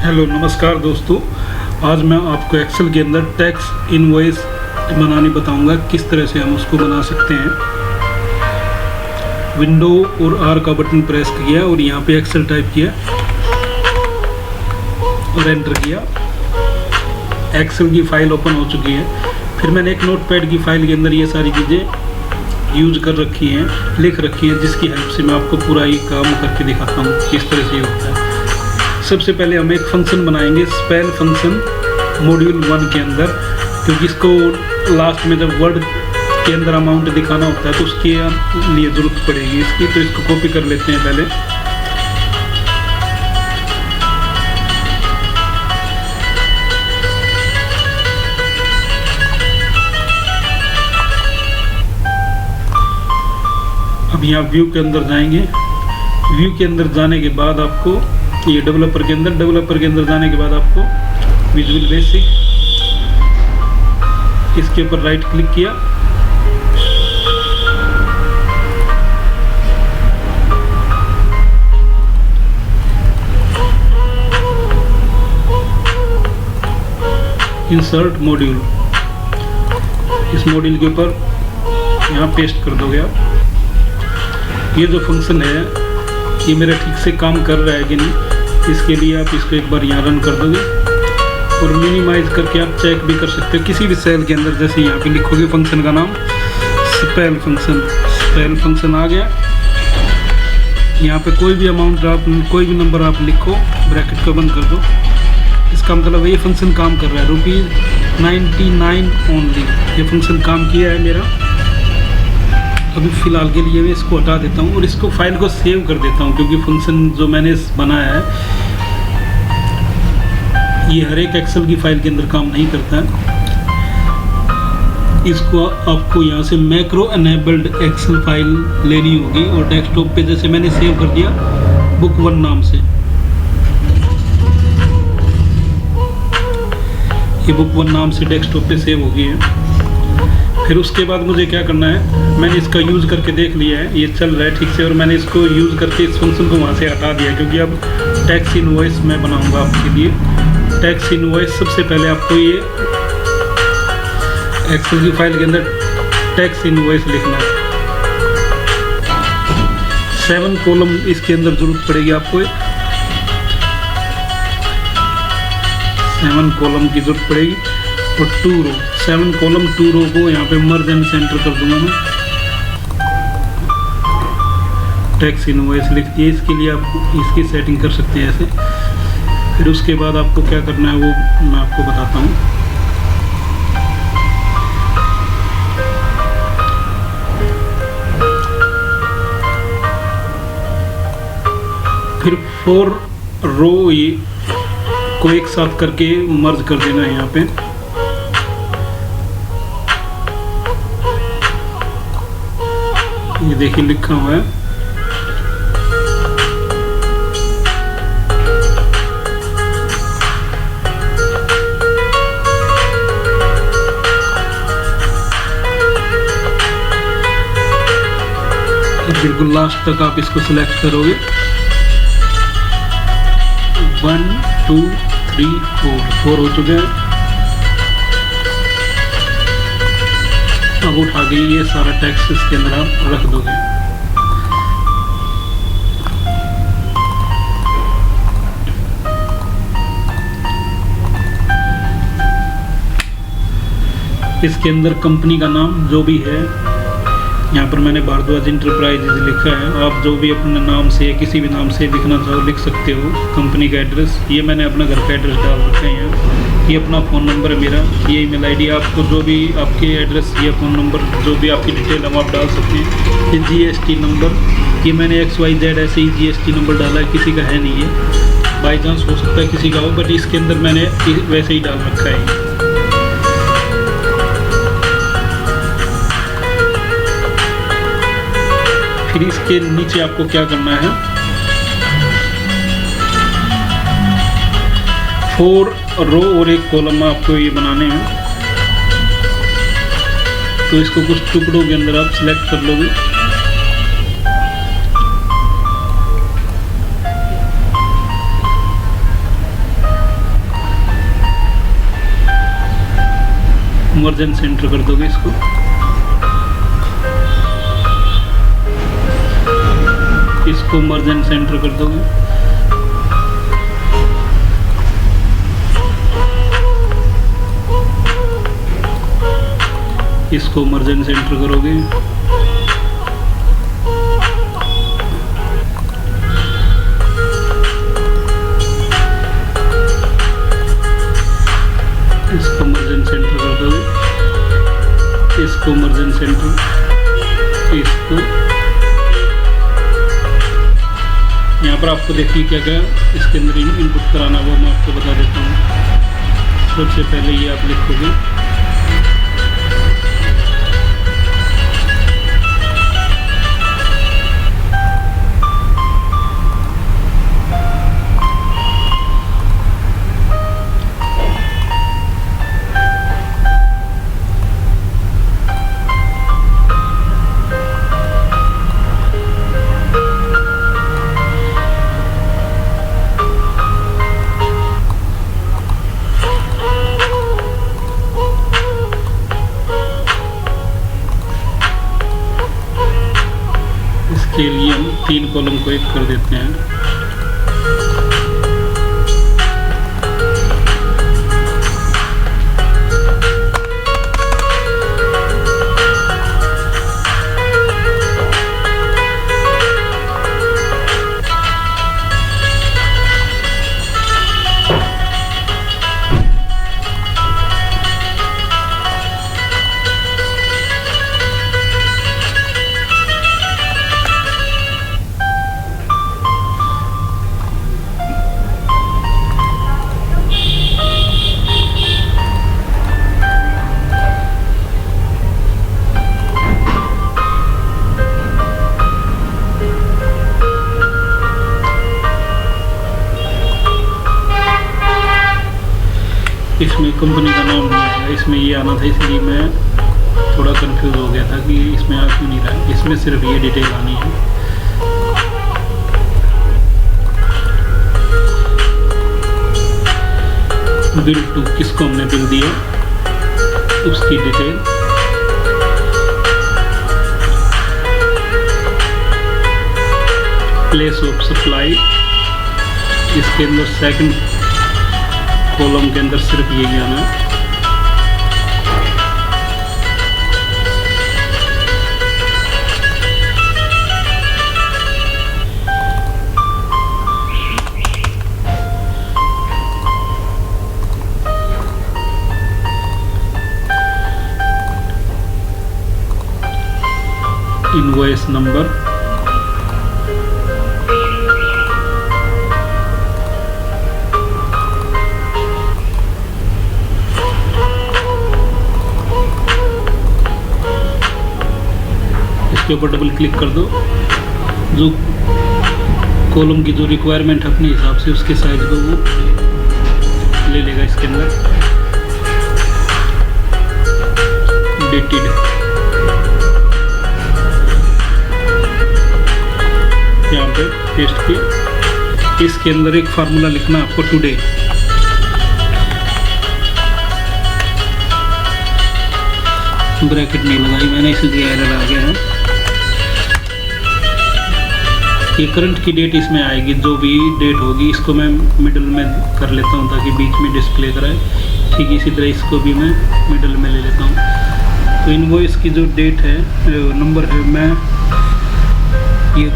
Hello नमस्कार दोस्तों, आज मैं आपको एक्सेल के अंदर टैक्स इनवॉइस बनानी बताऊंगा किस तरह से हम उसको बना सकते हैं। विंडो और आर का बटन प्रेस किया और यहाँ पे एक्सेल टाइप किया और एंटर किया। एक्सेल की फाइल ओपन हो चुकी है। फिर मैंने एक नोटपैड की फाइल के अंदर ये सारी चीज़ें यूज कर रखी हैं, लिख रखी हैं, जिसकी हेल्प से मैं आपको पूरा ये काम करके दिखाता हूँ किस तरह से ये होता है। सबसे पहले हम एक फंक्शन बनाएंगे, स्पेल फंक्शन मॉड्यूल 1 के अंदर, क्योंकि इसको लास्ट में जब वर्ड के अंदर अमाउंट दिखाना होता है तो उसके लिए ज़रूरत पड़ेगी इसकी। तो इसको कॉपी कर लेते हैं पहले। अब यहाँ व्यू के अंदर जाएंगे। व्यू के अंदर जाने के बाद आपको ये डेवलपर के अंदर जाने के बाद आपको विजुअल बेसिक, इसके ऊपर राइट क्लिक किया, इंसर्ट मॉड्यूल, इस मॉड्यूल के ऊपर यहाँ पेस्ट कर दोगे आप। ये जो फंक्शन है ये मेरा ठीक से काम कर रहा है कि नहीं, इसके लिए आप इसको एक बार यहाँ रन कर दोगे और मिनिमाइज करके आप चेक भी कर सकते हो किसी भी सेल के अंदर। जैसे यहाँ पे लिखोगे फंक्शन का नाम स्पेल फंक्शन आ गया। यहाँ पे कोई भी अमाउंट आप, कोई भी नंबर आप लिखो, ब्रैकेट को बंद कर दो। इसका मतलब ये फंक्शन काम कर रहा है। ₹99 ओनली ये फंक्शन काम किया है मेरा। अभी फ़िलहाल के लिए मैं इसको हटा देता हूँ और इसको फाइल को सेव कर देता हूँ, क्योंकि फंक्शन जो मैंने बनाया है ये हर एक एक्सेल की फाइल के अंदर काम नहीं करता है। इसको आपको यहाँ से मैक्रो एनेबल्ड एक्सेल फाइल लेनी होगी और डेस्कटॉप पे जैसे मैंने सेव कर दिया बुक 1 नाम से। ये बुक 1 नाम से डेस्कटॉप पे सेव हो गई है। फिर उसके बाद मुझे क्या करना है, मैंने इसका यूज़ करके देख लिया है, ये चल रहा है ठीक से, और मैंने इसको यूज़ करके इस फंक्शन को वहाँ से हटा दिया, क्योंकि अब टैक्स इनवॉइस मैं बनाऊंगा आपके लिए। टैक्स इनवॉइस सबसे पहले आपको ये एक्सेल की फाइल के अंदर टैक्स इनवॉइस लिखना है। 7 कॉलम इसके अंदर जरूरत पड़ेगी आपको। 7 कॉलम की जरूरत पड़ेगी और 2 रो, 7 कॉलम 2 रो को यहाँ पे मर्ज एंड सेंटर कर दूंगा मैं। टैक्स इनवॉइस लिख दिए। इसके लिए आप इसकी सेटिंग कर सकते हैं ऐसे। फिर उसके बाद आपको क्या करना है वो मैं आपको बताता हूँ। फिर 4 रो ये को एक साथ करके मर्ज कर देना है यहाँ पे। ये देखिए लिखा हुआ है। बिल्कुल लास्ट तक आप इसको सिलेक्ट करोगे। 1 2 3 4 हो चुके हैं। अब उठा के ये सारा टेक्स्ट इसके अंदर आप रख दोगे। इसके अंदर कंपनी का नाम जो भी है, यहाँ पर मैंने भारद्वाज इंटरप्राइजेज लिखा है। आप जो भी अपने नाम से किसी भी नाम से लिखना चाहो लिख सकते हो। कंपनी का एड्रेस, ये मैंने अपना घर का एड्रेस डाल रखा है यहाँ। ये अपना फ़ोन नंबर है मेरा, ये ईमेल आईडी। आपको जो भी आपके एड्रेस या फ़ोन नंबर जो भी आपकी डिटेल हम आप डाल सकते हैं। ये GST नंबर, ये मैंने XYZ ऐसे ही GST नंबर डाला है, किसी का है नहीं है। बाई चांस हो सकता है किसी का हो, बट इसके अंदर मैंने वैसे ही डाल रखा है। फिर इसके नीचे आपको क्या करना है, 4 रो और 1 कॉलम आपको ये बनाने हैं। तो इसको कुछ टुकड़ों के अंदर आप सिलेक्ट कर लोगे। मर्जेंस एंटर कर दोगे इसको। इसको मर्जेंस एंटर कर दोगे। इसको मर्जेंस एंटर करोगे। इसको मर्जेंस एंटर कर दोगे। इसको मर्जेंस एंटर, इसको यहाँ पर आपको देखिए क्या क्या इसके अंदर इनपुट कराना वो मैं आपको बता देता हूँ। सबसे पहले ये आप लिखोगे के लिए हम 3 कॉलम को एक कर देते हैं। इसमें कंपनी का नाम नहीं आया, इसमें ये आना था, इसलिए मैं थोड़ा कंफ्यूज हो गया था कि इसमें आ क्यों नहीं रहा है। इसमें सिर्फ ये डिटेल आनी है। बिल टू किसको हमने बिल दिया उसकी डिटेल। प्लेस ऑफ सप्लाई, इसके अंदर सेकंड कॉलम के अंदर सिर्फ ये आना है। इनवॉइस नंबर, इसके ऊपर डबल क्लिक कर दो। जो कॉलम की जो रिक्वायरमेंट अपने हिसाब से उसके साइज को वो ले लेगा। इसके अंदर डेटेड, यहाँ पे पेस्ट किया। इसके अंदर एक फार्मूला लिखना आपको टुडे। ब्रैकेट नहीं लगाई मैंने, इसलिए एरर आ गया है। ये करंट की डेट इसमें आएगी, जो भी डेट होगी इसको मैं मिडल में कर लेता हूँ ताकि बीच में डिस्प्ले कराए। ठीक इसी तरह इसको भी मैं मिडल में ले लेता हूँ। तो इनवॉइस की जो डेट है, नंबर है, मैं ये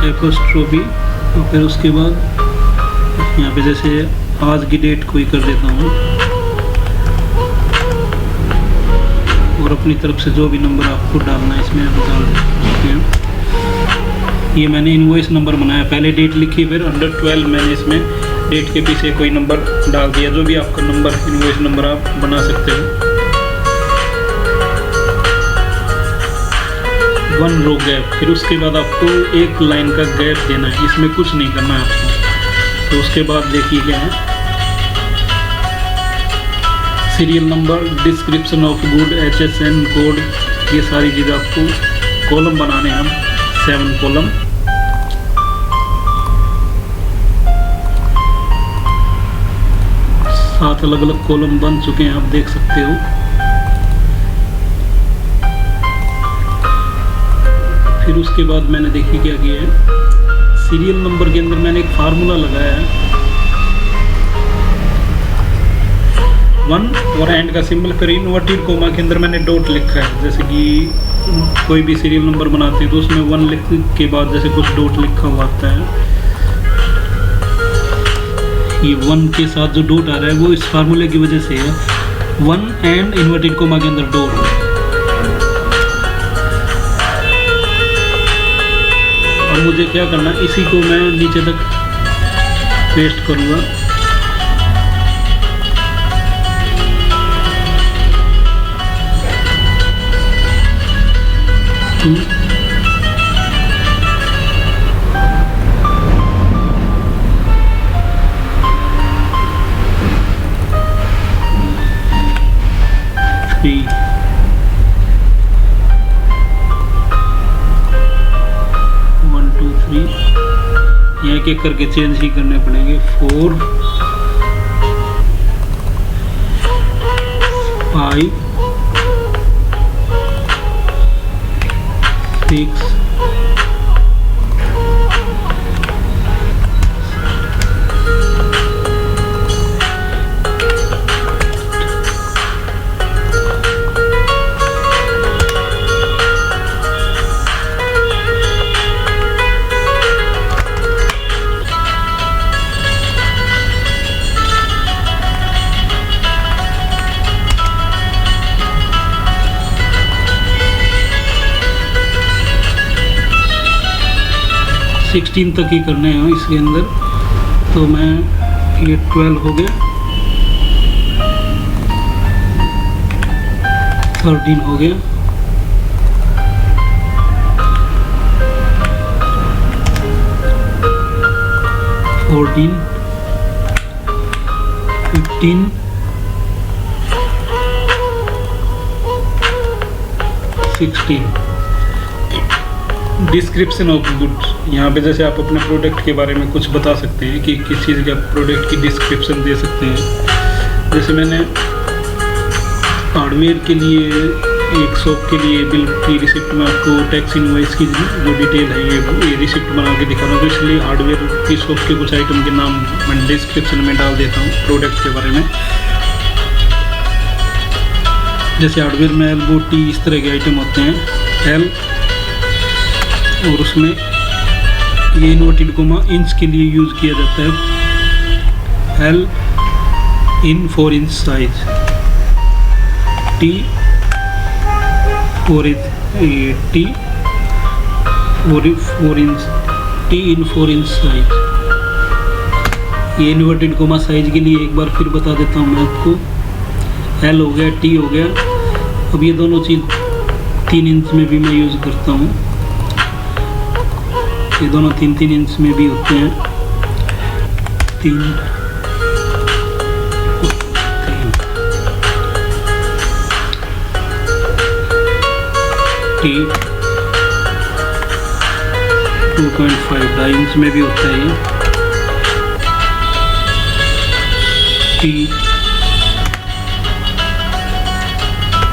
एपोस्ट्रोफी और फिर उसके बाद यहाँ पे जैसे आज की डेट कोई कर देता हूँ और अपनी तरफ से जो भी नंबर आपको डालना है इसमें आप डाल सकते हैं। ये मैंने इनवॉइस नंबर बनाया, पहले डेट लिखी फिर अंडर 12 मैंने इसमें डेट के पीछे कोई नंबर डाल दिया। जो भी आपका नंबर इनवॉइस नंबर आप बना सकते हो। 1 रो गैप, फिर उसके बाद आपको एक लाइन का गैप देना है, इसमें कुछ नहीं करना है आपको। तो उसके बाद देखिए क्या है, serial number, description of good, HSN code, ये सारी चीज़ आपको कॉलम बनाने हैं। हम 7 कॉलम, 7 अलग अलग कॉलम बन चुके हैं, आप देख सकते हो। फिर उसके बाद मैंने देखिए क्या किया है, सीरियल नंबर के अंदर मैंने एक फार्मूला लगाया है। 1 और एंड का सिंबल, फिर इन्वर्टेड कोमा के अंदर मैंने डॉट लिखा है। जैसे कि कोई भी सीरियल नंबर बनाते हैं तो उसमें 1 लिख के बाद जैसे कुछ डॉट लिखा हुआ आता है, ये 1 के साथ जो डॉट आ रहा है वो इस फार्मूले की वजह से है। 1 एंड इन्वर्टेड कोमा के अंदर डॉट। और मुझे क्या करना, इसी को मैं नीचे तक पेस्ट करूँगा। एक एक करके चेंज ही करने पड़ेंगे। 4 5 6 16 तक ही करने हैं इसके अंदर। तो मैं ये 12 हो गया, 13 हो गया, 14 15 16। डिस्क्रिप्शन ऑफ गुड्स, यहाँ पे जैसे आप अपने प्रोडक्ट के बारे में कुछ बता सकते हैं कि किस चीज़ का प्रोडक्ट की डिस्क्रिप्शन दे सकते हैं। जैसे मैंने हार्डवेयर के लिए, एक शॉप के लिए बिल की रिसिप्ट में आपको टैक्स इनवॉइस की जो डिटेल है ये रिसिप्ट बना के दिखा रहा हूँ। तो इसलिए हार्डवेयर की शॉप के कुछ आइटम के नाम मैं डिस्क्रिप्शन में डाल देता हूँ प्रोडक्ट के बारे में। जैसे हार्डवेयर में एल्बो टी इस तरह के आइटम होते हैं, एल, और उसमें ये इन्वर्टेड कोमा इंच के लिए यूज़ किया जाता है। L in 4 inch size, T 4 inch, T 4 inch, T in 4 inch size. ये इन्वर्टेड कोमा साइज के लिए एक बार फिर बता देता हूँ मैं आपको। एल हो गया, टी हो गया। अब ये दोनों चीज़ 3 इंच में भी मैं यूज़ करता हूँ। ये दोनों 3-3 इंच में भी होते हैं। 3 टी 2.5 2.5 इंच में भी होता है ये। टी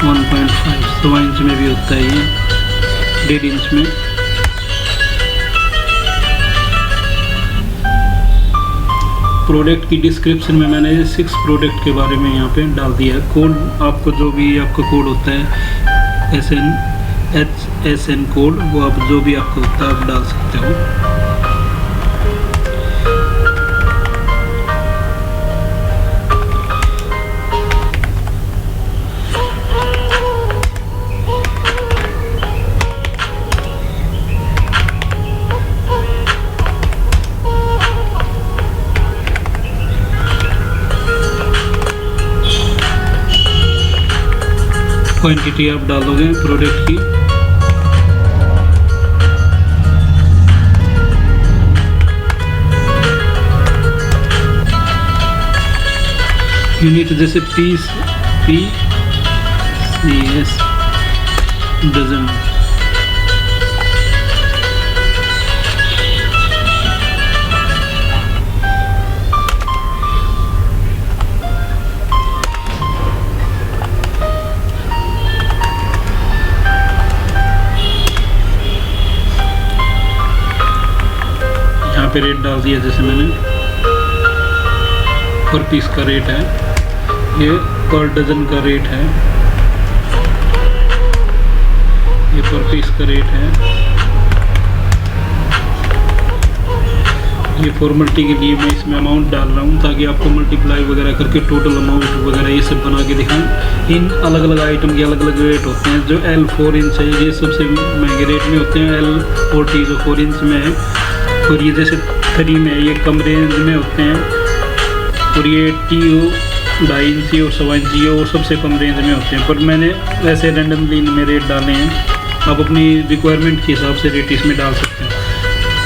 1.5 1.5 इंच में भी होता है ये, 1.5 इंच में। प्रोडक्ट की डिस्क्रिप्शन में मैंने 6 प्रोडक्ट के बारे में यहाँ पे डाल दिया है। कोड आपको जो भी आपका कोड होता है SN कोड, वो आप जो भी आपका होता है आप डाल सकते हो। क्वांटिटी आप डालोगे प्रोडक्ट की। यूनिट जैसे पीस, PCS डजन। पे रेट डाल दिया जैसे मैंने, पर पीस का रेट है, ये पर डजन का रेट है, ये पर पीस का रेट है। ये फॉर्मेलिटी के लिए मैं इसमें अमाउंट डाल रहा हूँ ताकि आपको मल्टीप्लाई वगैरह करके टोटल अमाउंट वगैरह ये सब बना के दिखाऊँ। इन अलग अलग आइटम के अलग अलग रेट होते हैं। जो L 4 इंच है ये सबसे महंगे रेट में होते हैं, L 40 जो 4 इंच में है, और ये जैसे 3 में ये कम रेंज में होते हैं, और ये TO 2.5 इंच और 1.25 इंच वो सबसे कम रेंज में होते हैं। पर मैंने ऐसे रैंडमली इनमें रेट डाले हैं, आप अपनी रिक्वायरमेंट के हिसाब से रेट इसमें डाल सकते हैं।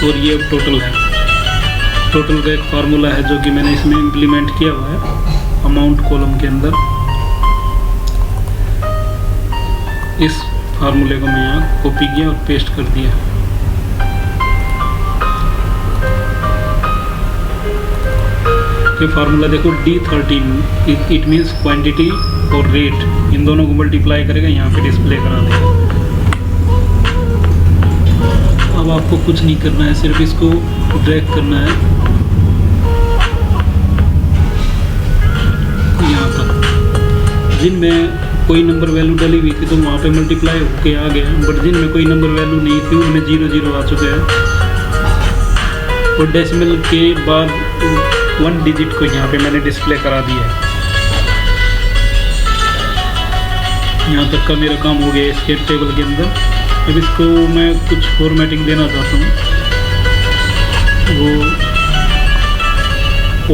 और ये अब टोटल है, टोटल का एक फार्मूला है जो कि मैंने इसमें इम्प्लीमेंट किया हुआ है अमाउंट कॉलम के अंदर। इस फार्मूले को मैं यहाँ कॉपी किया और पेस्ट कर दिया। ये फार्मूला देखो D13, इट मीन्स क्वांटिटी और रेट, इन दोनों को मल्टीप्लाई करेगा, यहाँ पे डिस्प्ले करा देगा। अब आपको कुछ नहीं करना है, सिर्फ इसको ड्रैग करना है यहाँ तक। जिनमें कोई नंबर वैल्यू डली हुई थी तो वहाँ पे मल्टीप्लाई होके आ गया, बट जिनमें कोई नंबर वैल्यू नहीं थी उनमें 0 0 आ चुका है। और डेसिमल के बाद 1 डिजिट को यहाँ पे मैंने डिस्प्ले करा दिया है। यहाँ तक का मेरा काम हो गया इसके टेबल के अंदर। अब इसको मैं कुछ फॉर्मेटिंग देना चाहता हूँ, वो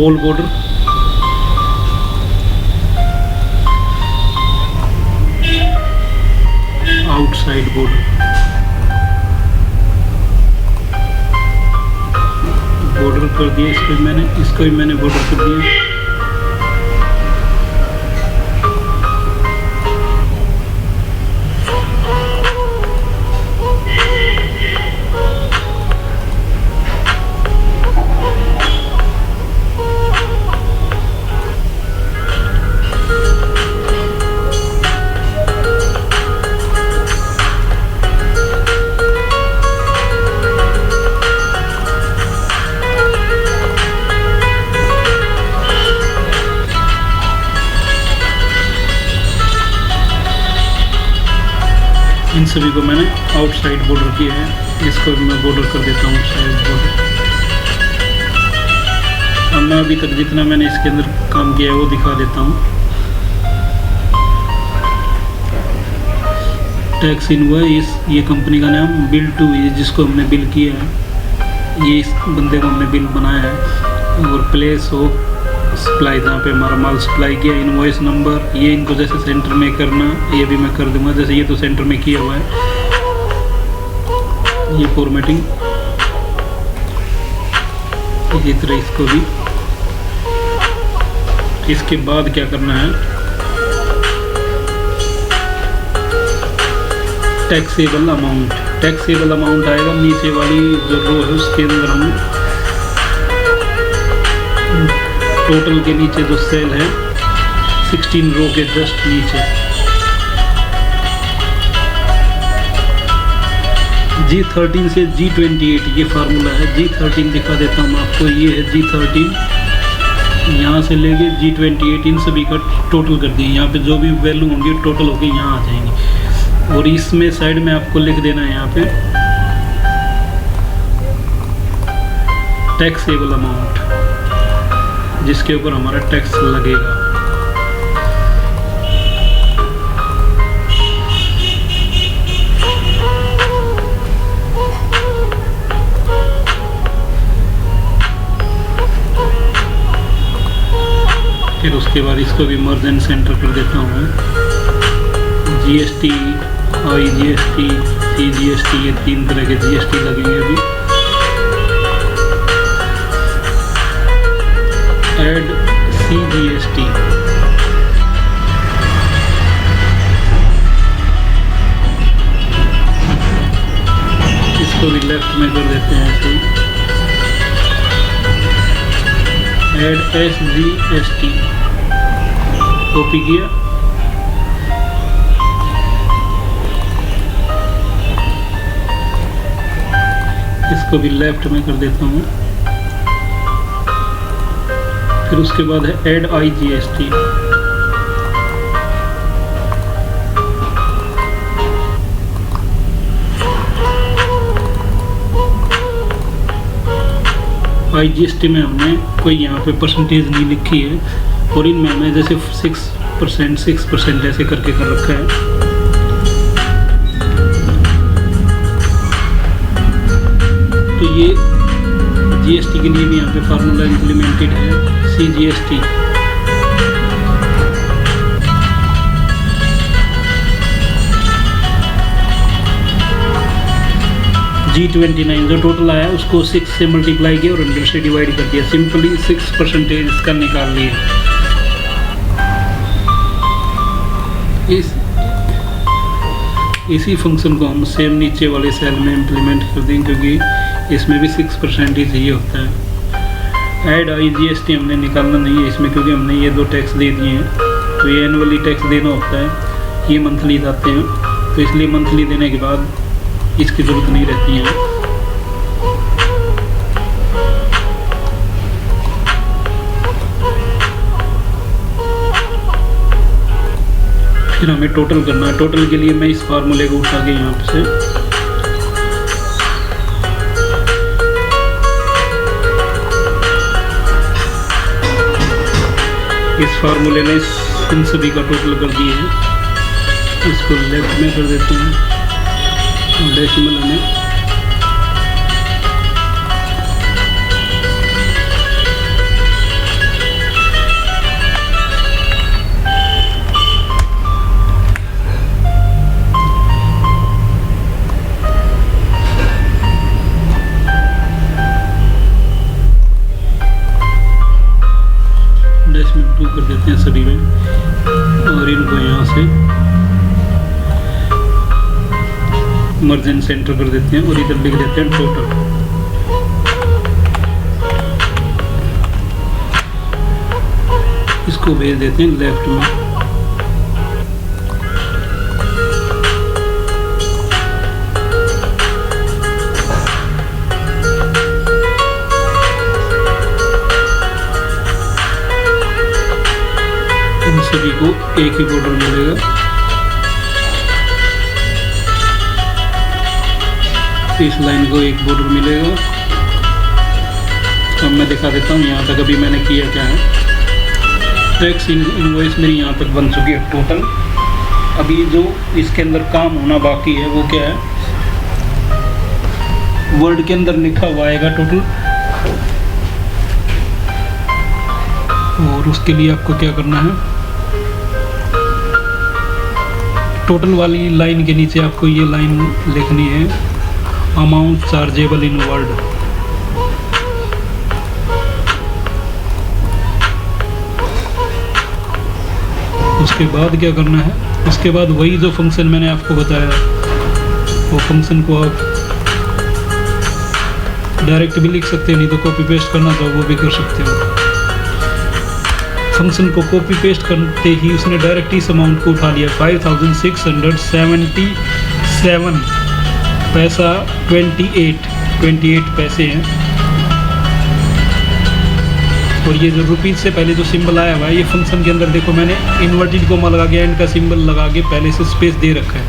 all border, outside border, border कर दिया। इसको भी मैंने बॉर्डर कर दिया। इन सभी को मैंने आउटसाइड बॉर्डर किया है। इसको भी मैं बॉर्डर कर देता हूँ आउटसाइड बॉर्डर। अब मैं अभी तक जितना मैंने इसके अंदर काम किया है वो दिखा देता हूँ। टैक्स इनवॉइस, ये कंपनी का नाम, बिल टू है जिसको हमने बिल किया है, ये इस बंदे को हमने बिल बनाया है। और प्लेस ऑफ सप्लाई, जहाँ पे हमारा माल सप्लाई किया, इनवॉइस नंबर, ये इनको जैसे सेंटर में करना, ये भी मैं कर दूंगा। जैसे ये तो सेंटर में किया हुआ है, ये फॉर्मेटिंग, इसी तरह इसको भी। इसके बाद क्या करना है, टैक्सेबल अमाउंट। टैक्सेबल अमाउंट आएगा नीचे वाली जो रो है उसके अंदर। हम टोटल के नीचे जो सेल है 16 रो के जस्ट नीचे G13 से G28 ये फार्मूला है। G13 दिखा देता हूँ आपको, ये है G13, यहाँ से लेके G28 इन सभी का टोटल कर दिए। यहाँ पे जो भी वैल्यू होंगी टोटल होके यहाँ आ जाएंगी। और इसमें साइड में आपको लिख देना है यहाँ पे टैक्सेबल अमाउंट, जिसके ऊपर हमारा टैक्स लगेगा। फिर उसके बाद इसको भी मर्ज एंड सेंटर कर देता हूँ मैं। GST, IGST, CGST, ये 3 तरह के GST लगेंगे अभी। ऐड CGST, इसको भी लेफ्ट में कर देते हैं ऐसे। ऐड SGST, कॉपी किया, इसको भी लेफ्ट में कर देता हूँ। फिर उसके बाद है ऐड IGST। IGST में हमने कोई यहाँ पे परसेंटेज नहीं लिखी है, और इनमें हमने जैसे 6% ऐसे करके कर रखा है। तो ये GST के लिए भी यहाँ पे फार्मूला इम्प्लीमेंटेड है, CGST। G29 जो टोटल आया उसको 6 से मल्टीप्लाई किया और 100 से डिवाइड कर दिया, सिंपली 6% इसका निकाल लिया। इसी फंक्शन को हम सेम नीचे वाले सेल में इम्प्लीमेंट कर देंगे, क्योंकि इसमें भी 6% ही चाहिए होता है। ऐड IGST हमने निकालना नहीं है इसमें, क्योंकि हमने ये 2 टैक्स दे दिए हैं, तो ये एनुअली टैक्स देना होता है, ये मंथली आते हैं, तो इसलिए मंथली देने के बाद इसकी ज़रूरत नहीं रहती है। फिर हमें टोटल करना है। टोटल के लिए मैं इस फार्मूले को उठा के यहाँ से इस फार्मूले ने इन सभी का टोटल कर दिए है। इसको लेफ्ट में कर देते हैं और डेसिमल हमें डेसिमल 2 कर देते हैं सभी में, और इनको यहाँ से मर्जन सेंटर कर देते हैं और इधर लिख देते हैं टोटल। इसको भेज देते हैं लेफ्ट में। इन सभी को एक ही बॉर्डर मिलेगा। इस लाइन को एक बॉर्डर मिलेगा। अब मैं दिखा देता हूँ यहाँ तक अभी मैंने किया क्या है। टैक्स इनवॉइस मेरी यहाँ तक बन चुकी है टोटल। अभी जो इसके अंदर काम होना बाकी है वो क्या है, वर्ड के अंदर लिखा हुआ आएगा टोटल, और उसके लिए आपको क्या करना है, टोटल वाली लाइन के नीचे आपको ये लाइन लिखनी है, अमाउंट चार्जेबल इन वर्ड। उसके बाद क्या करना है, उसके बाद वही जो फंक्शन मैंने आपको बताया वो फंक्शन को आप डायरेक्ट भी लिख सकते हैं, नहीं तो कॉपी पेस्ट करना चाहो वो भी कर सकते हो। फंक्शन को कॉपी पेस्ट करते ही उसने डायरेक्ट इस अमाउंट को उठा लिया, 5677 पैसा 28 पैसे हैं। और ये जो रुपीज़ से पहले जो सिंबल आया हुआ है, ये फंक्शन के अंदर देखो मैंने इन्वर्टेड कोमा लगा के एंड का सिंबल लगा के पहले से स्पेस दे रखा है।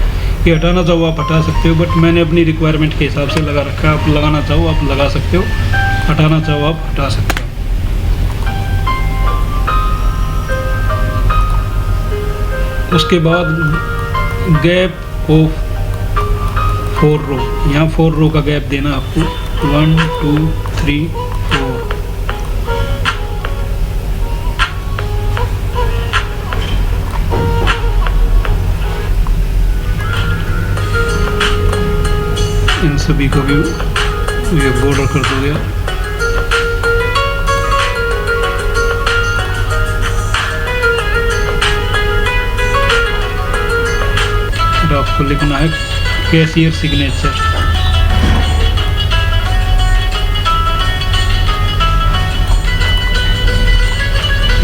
ये हटाना चाहो आप हटा सकते हो, बट मैंने अपनी रिक्वायरमेंट के हिसाब से लगा रखा है। आप लगाना चाहो आप लगा सकते हो, हटाना चाहो आप हटा सकते हो। उसके बाद गैप ऑफ 4 रो, यहाँ 4 रो का गैप देना आपको, 1 2 3 4। इन सभी को भी ये बॉर्डर कर दोगे आप। आपको लिखना है कैशियर सिग्नेचर।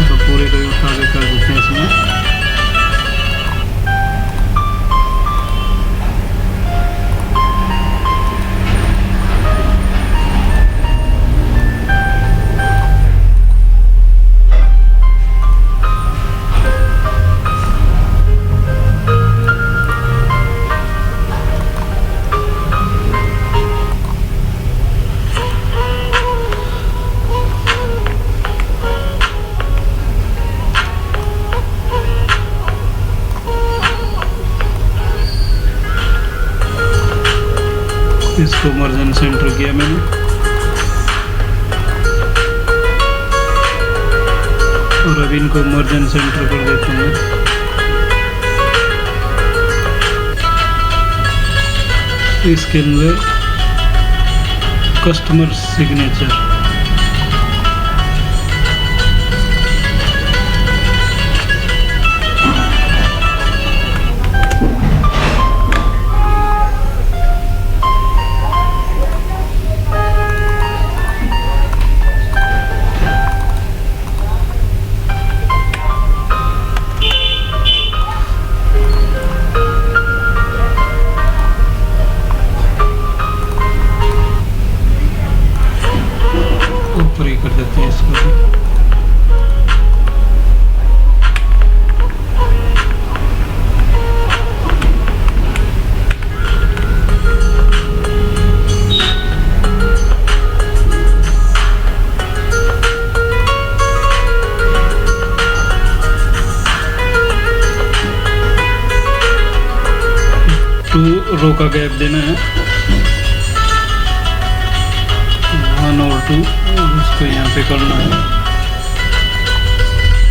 तो पूरे को उठा के कर देते हैं इसमें। इसको मर्जन सेंटर किया मैंने, और अब इनको मर्जन सेंटर कर देते हैं। इसके अंदर कस्टमर सिग्नेचर, ऊपर ही कर देते हैं इसको भी। टू रो का गैप देना है, 1 और 2, उसको यहाँ पे करना है।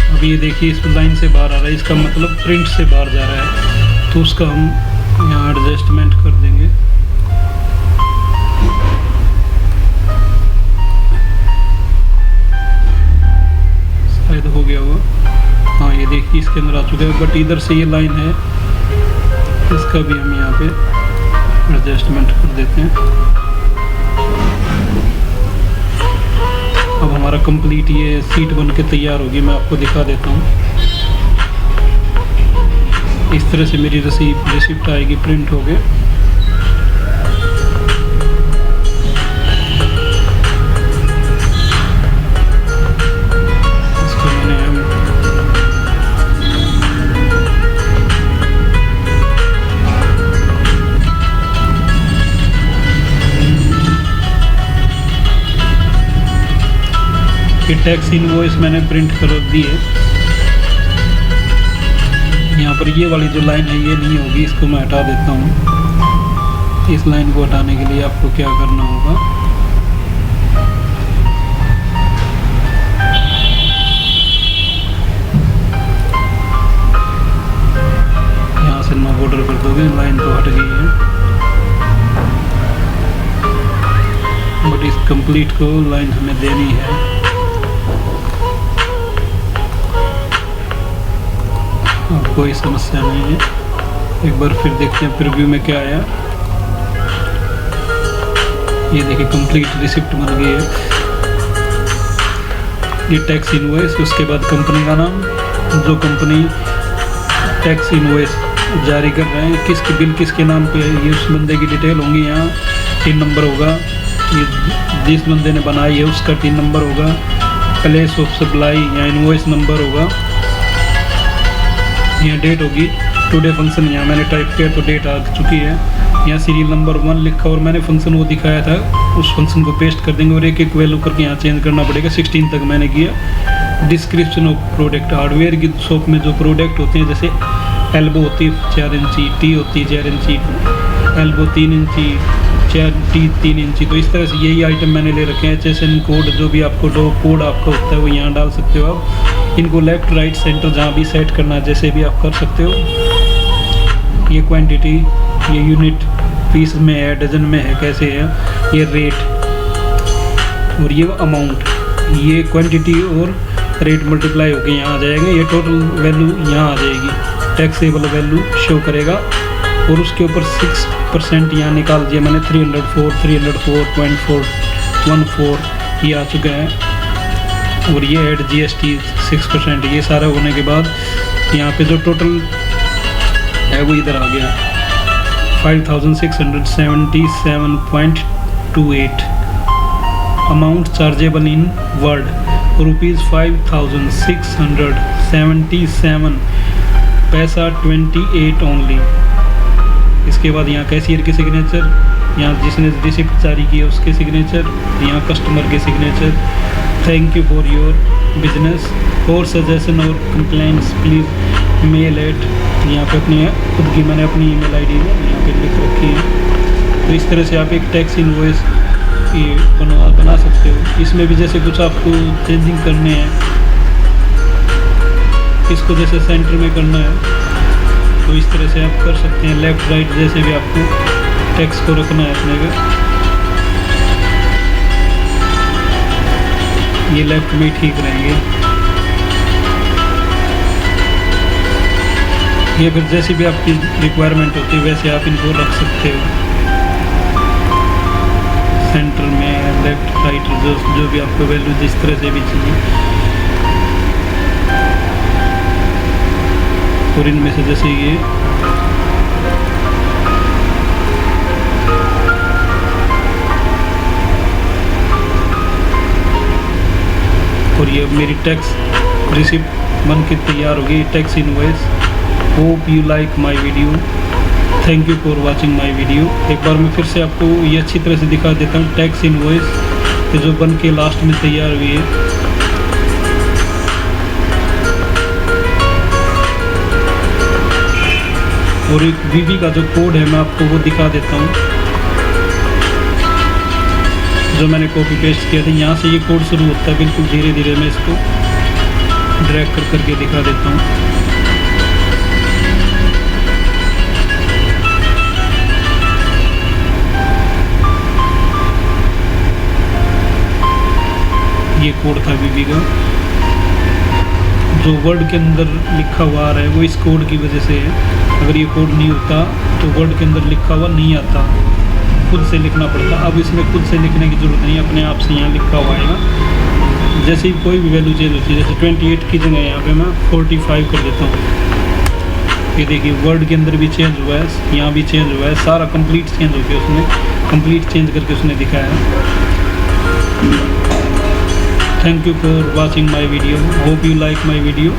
अब ये देखिए इस लाइन से बाहर आ रहा है, इसका मतलब प्रिंट से बाहर जा रहा है, तो उसका हम यहाँ एडजस्टमेंट कर देंगे। शायद हो गया होगा, हाँ ये देखिए इसके अंदर आ चुका है, बट इधर से ये लाइन है, इसका भी हम यहाँ पे एडजस्टमेंट कर देते हैं। अब हमारा कंप्लीट ये सीट बन के तैयार होगी, मैं आपको दिखा देता हूँ। इस तरह से मेरी रिसिप्ट आएगी, प्रिंट हो गए। इसको मैंने ये टैक्स इनवॉइस मैंने प्रिंट कर दी है। यहाँ पर ये वाली जो लाइन है ये नहीं होगी, इसको मैं हटा देता हूँ। इस लाइन को हटाने के लिए आपको क्या करना होगा, यहाँ से नो बॉर्डर कर दोगे, लाइन तो हट गई है, बट इस कंप्लीट को लाइन हमें देनी है। कोई समस्या नहीं है। एक बार फिर देखते हैं प्रीव्यू में क्या आया। ये देखिए कंप्लीट रिसिप्ट बन गई है। ये टैक्स इनवॉइस, उसके बाद कंपनी का नाम, जो कंपनी टैक्स इनवॉइस जारी कर रहे हैं, किसकी बिल किसके नाम पे है, ये उस बंदे की डिटेल होंगी। यहाँ टिन नंबर होगा, ये जिस बंदे ने बनाई है उसका टिन नंबर होगा, प्लेस ऑफ सप्लाई या इनवॉइस नंबर होगा, यहाँ डेट होगी, टुडे फंक्शन यहाँ मैंने टाइप किया तो डेट आ चुकी है। यहाँ सीरियल नंबर 1 लिखा और मैंने फंक्शन वो दिखाया था, उस फंक्शन को पेस्ट कर देंगे और एक एक वैल्यू करके यहाँ चेंज करना पड़ेगा। 16 तक मैंने किया। डिस्क्रिप्शन ऑफ प्रोडक्ट, हार्डवेयर की शॉप में जो प्रोडक्ट होते हैं, जैसे एल्बो होती है 4 इंची, टी होती है 4 इंची, एल्बो 3 इंची, टी 3 इंची, तो इस तरह से यही आइटम मैंने ले रखे हैं। HSN कोड, जो भी आपको कोड आपका होता है वो यहाँ डाल सकते हो आप। इनको लेफ़्ट राइट सेंटर जहाँ भी सेट करना है जैसे भी आप कर सकते हो। ये क्वांटिटी, ये यूनिट पीस में है, डजन में है, कैसे है, ये रेट और ये अमाउंट, ये क्वांटिटी और रेट मल्टीप्लाई होकर यहाँ आ जाएगा। ये टोटल वैल्यू यहाँ आ जाएगी, टैक्सेबल वैल्यू शो करेगा और उसके ऊपर 6% यहाँ निकाल दिया मैंने। 304.414 ये आ चुका है और ये ऐड GST 6%। ये सारा होने के बाद यहाँ पे जो टोटल है वो इधर आ गया 5677.28। अमाउंट चार्जेबल इन वर्ल्ड ₹5677 पैसा 28 ओनली। इसके बाद यहाँ कैशियर की सिग्नेचर, यहाँ जिसने रिसिप्ट जारी की है उसके सिग्नेचर, यहाँ कस्टमर के signature. Thank you for your business, और सजेशन और कंप्लेंट्स प्लीज़ मेल एट, यहाँ पे अपनी खुद की मैंने अपनी email ID यहाँ पे लिख रखी है। तो इस तरह से आप एक टैक्स इनवॉइस ये बना सकते हो। इसमें भी जैसे कुछ आपको चेंजिंग करने हैं, इसको जैसे सेंटर में करना है तो इस तरह से आप कर सकते हैं। लेफ़्ट राइट जैसे भी आपको टैक्स को रखना है अपने का, ये लेफ़्ट में ठीक रहेंगे। ये फिर जैसी भी आपकी रिक्वायरमेंट होती है वैसे आप इनको रख सकते हो, सेंटर में, लेफ़्ट राइट, जो भी आपको वैल्यू जिस तरह से भी चाहिए। और इनमें से जैसे ये और ये मेरी टैक्स रिसिप्ट बन के तैयार हो गई, tax invoice. Hope you like my video, thank you for watching my video. एक बार मैं फिर से आपको ये अच्छी तरह से दिखा देता हूँ टैक्स इनवॉइस जो बन के लास्ट में तैयार हुई है। और एक वीवी का जो कोड है मैं आपको वो दिखा देता हूँ, जो मैंने कॉपी पेस्ट किया था। यहाँ से ये कोड शुरू होता है, बिल्कुल धीरे धीरे मैं इसको ड्रैग करके दिखा देता हूँ। ये कोड था वीवी का, जो वर्ड के अंदर लिखा हुआ आ रहा है वो इस कोड की वजह से है। अगर ये कोड नहीं होता तो वर्ड के अंदर लिखा हुआ नहीं आता, खुद से लिखना पड़ता। अब इसमें खुद से लिखने की ज़रूरत नहीं, अपने आप से यहाँ लिखा हुआ आएगा। जैसे ही कोई भी वैल्यू चेंज होती है, जैसे 28 की जगह यहाँ पे मैं 45 कर देता हूँ। ये देखिए वर्ड के अंदर भी चेंज हुआ है, यहाँ भी चेंज हुआ है, सारा कंप्लीट चेंज हो गया, उसने कंप्लीट चेंज करके उसने दिखाया है। Thank you for watching my video, hope you like my video.